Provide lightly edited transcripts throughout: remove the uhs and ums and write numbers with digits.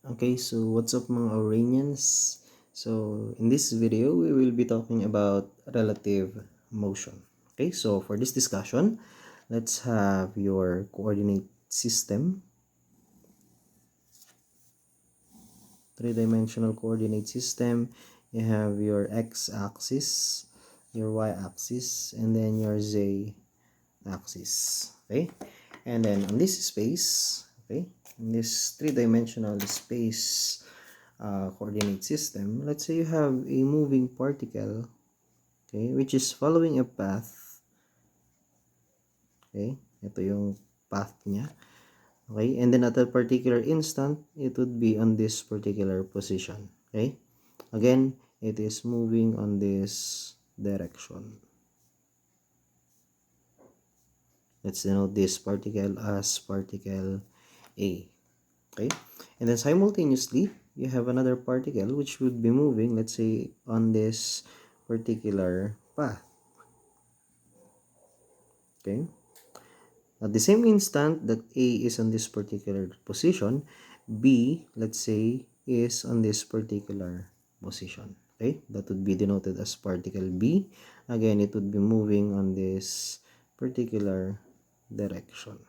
Okay, so what's up mga Oranians? So in this video, we will be talking about relative motion. Okay, so for this discussion, let's have your coordinate system, three-dimensional coordinate system. You have your x-axis, your y-axis, and then your z-axis. Okay, and then on this space, okay, in this three-dimensional space coordinate system, let's say you have a moving particle, okay, which is following a path, okay, ito yung path niya, okay, and then at a particular instant, it would be on this particular position, okay, again, it is moving on this direction. Let's denote this particle as particle A, okay, and then simultaneously, you have another particle which would be moving, let's say, on this particular path. Okay, at the same instant that A is on this particular position, B, let's say, is on this particular position. Okay, that would be denoted as particle B. Again, it would be moving on this particular direction.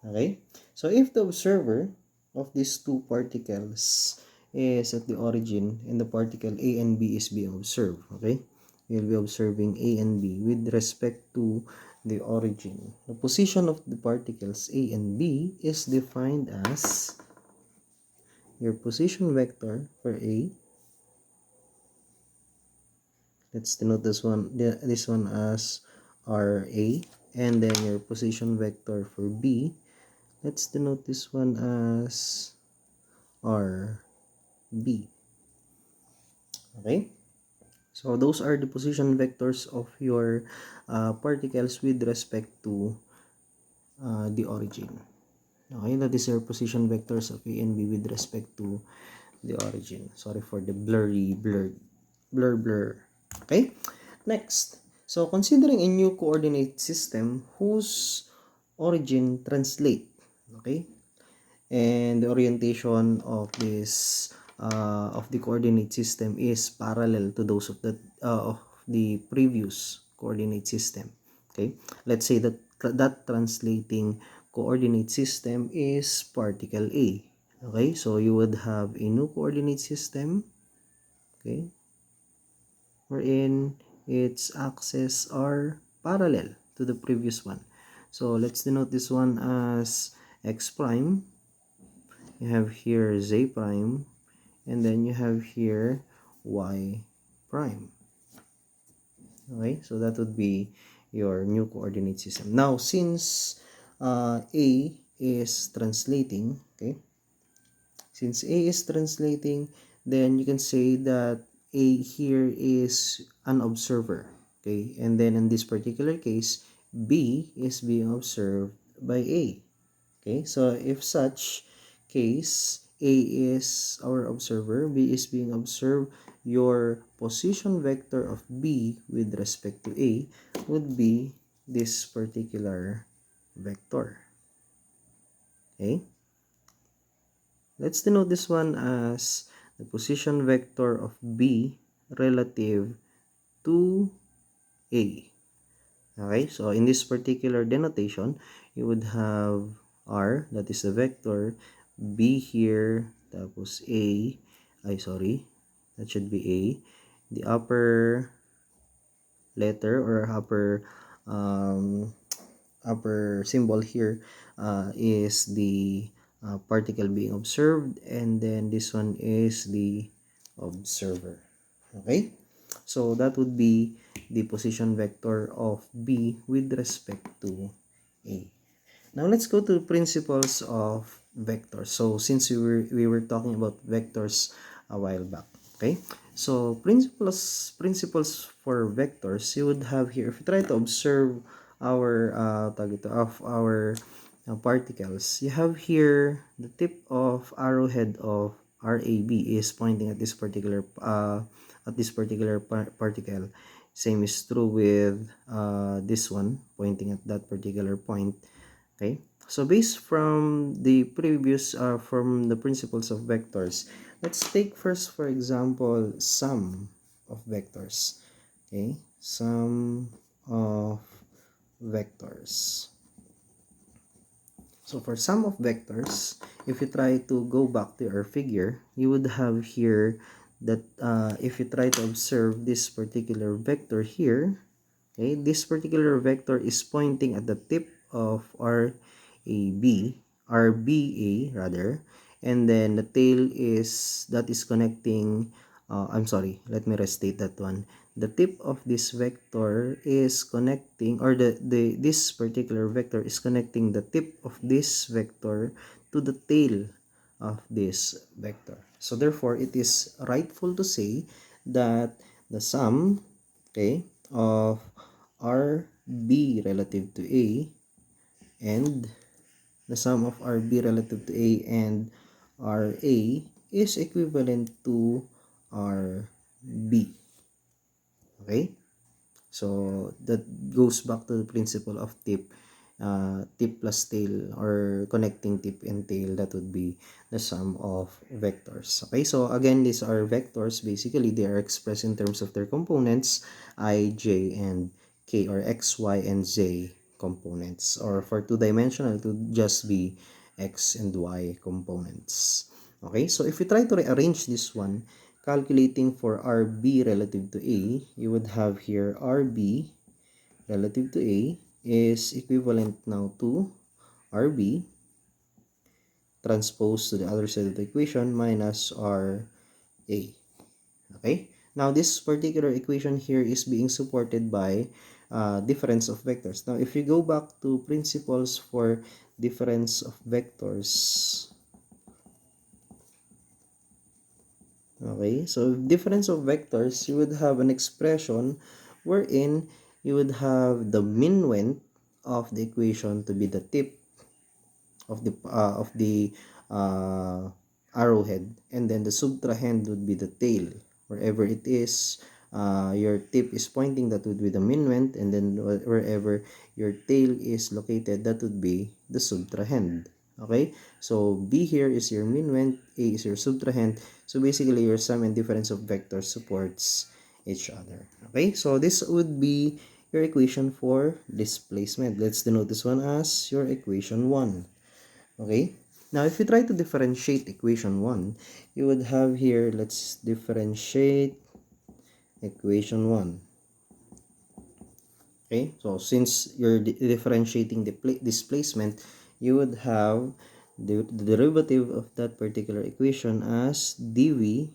Okay, so if the observer of these two particles is at the origin and the particle A and B is being observed, okay, you'll be observing A and B with respect to the origin. The position of the particles A and B is defined as your position vector for A. Let's denote this one as RA, and then your position vector for B. Let's denote this one as RB. Okay, so those are the position vectors of your particles with respect to the origin. Okay, that is your position vectors of A and B with respect to the origin. Sorry for the blur. Okay, next. So considering a new coordinate system whose origin translate, okay, and the orientation of the coordinate system is parallel to those of the previous coordinate system. Okay, let's say that that translating coordinate system is particle A. Okay, so you would have a new coordinate system, okay, wherein its axes are parallel to the previous one. So let's denote this one as x prime. You have here z prime, and then you have here y prime. Okay, so that would be your new coordinate system. Now, since A is translating, okay, since A is translating, then you can say that A here is an observer, okay, and then in this particular case, B is being observed by A. Okay, so if such case, A is our observer, B is being observed, your position vector of B with respect to A would be this particular vector. Okay, let's denote this one as the position vector of B relative to A. Okay, so in this particular denotation, you would have R, that is the vector, B here, tapos A, that should be A. The upper letter or upper symbol here is the particle being observed, and then this one is the observer. Okay, so that would be the position vector of B with respect to A. Now let's go to principles of vectors. So since we were talking about vectors a while back, okay? So principles for vectors, you would have here, if you try to observe our particles, you have here the tip of arrowhead of RAB is pointing at this particular particle. Same is true with this one pointing at that particular point. Okay, So based from the previous, from the principles of vectors, let's take first, for example, sum of vectors. Okay, sum of vectors. So for sum of vectors, if you try to go back to our figure, you would have here that if you try to observe this particular vector here, okay, this particular vector is pointing at the tip of RBA rather, and then the tail is that is connecting. I'm sorry, let me restate that one. The tip of this vector is connecting, or this particular vector is connecting the tip of this vector to the tail of this vector. So therefore, it is rightful to say that the sum, okay, of RB relative to A and the sum of RB relative to A and RA is equivalent to RB. Okay? So that goes back to the principle of tip, tip plus tail, or connecting tip and tail. That would be the sum of vectors. Okay, so again, these are vectors. Basically, they are expressed in terms of their components, I, J, and K, or X, Y, and Z components. Or for two-dimensional, it would just be X and Y components. Okay, so if we try to rearrange this one, calculating for RB relative to A, you would have here RB relative to A is equivalent now to RB transposed to the other side of the equation minus RA. Okay? Now, this particular equation here is being supported by difference of vectors. Now, if you go back to principles for difference of vectors, okay, so difference of vectors, you would have an expression wherein you would have the minuend of the equation to be the tip of the uh, arrowhead, and then the subtrahend would be the tail. Wherever it is, your tip is pointing, that would be the minuend, and then wherever your tail is located, that would be the subtrahend. Okay, so B here is your minuend, A is your subtrahend. So basically, your sum and difference of vectors supports each other. Okay, so this would be your equation for displacement. Let's denote this one as your equation 1. Okay, now if you try to differentiate equation 1, you would have here, let's differentiate equation 1. Okay, so since you're differentiating the displacement, you would have the derivative of that particular equation as dv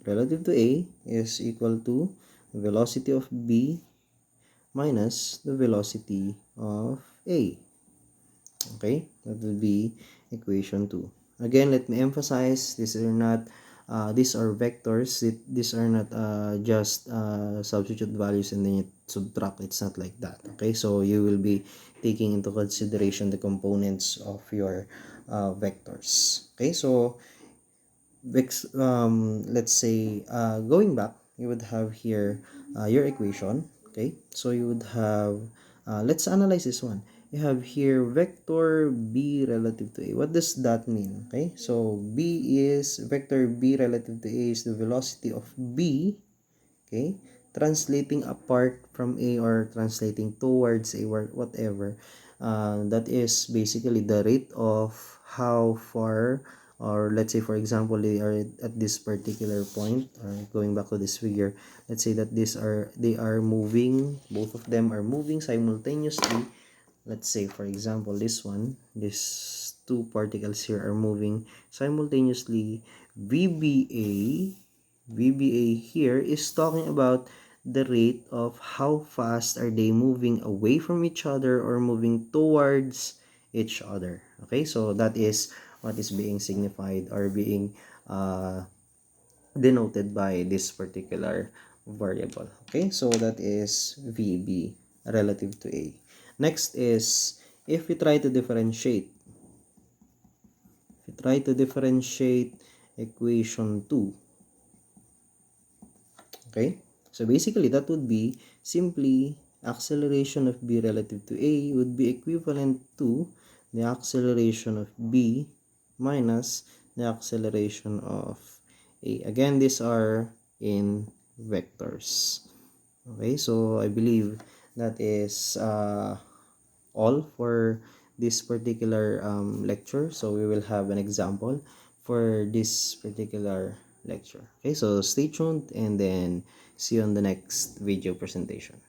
relative to A is equal to velocity of B minus the velocity of A. Okay, that will be equation 2. Again, let me emphasize, these are vectors. These are not just substitute values and then you subtract. It's not like that. Okay, so you will be taking into consideration the components of your vectors. Okay, so let's say going back, you would have here your equation. Okay, so you would have let's analyze this one. You have here vector b relative to a. What does that mean? Okay, so b is vector b relative to a is the velocity of b, okay, translating apart from a or translating towards a, or whatever. That is basically the rate of how far, or let's say for example they are at this particular point, or going back to this figure, let's say that they are moving, both of them are moving simultaneously. Let's say for example these two particles here are moving simultaneously. VBA here is talking about the rate of how fast are they moving away from each other or moving towards each other. Okay, so that is what is being signified or being denoted by this particular variable. Okay, so that is VB relative to A. Next is if we try to differentiate, equation 2. Okay, so basically that would be simply acceleration of B relative to A would be equivalent to the acceleration of B minus the acceleration of A. Again, these are in vectors. Okay, so I believe that is all for this particular lecture. So we will have an example for this particular lecture. Okay, so stay tuned and then see you on the next video presentation.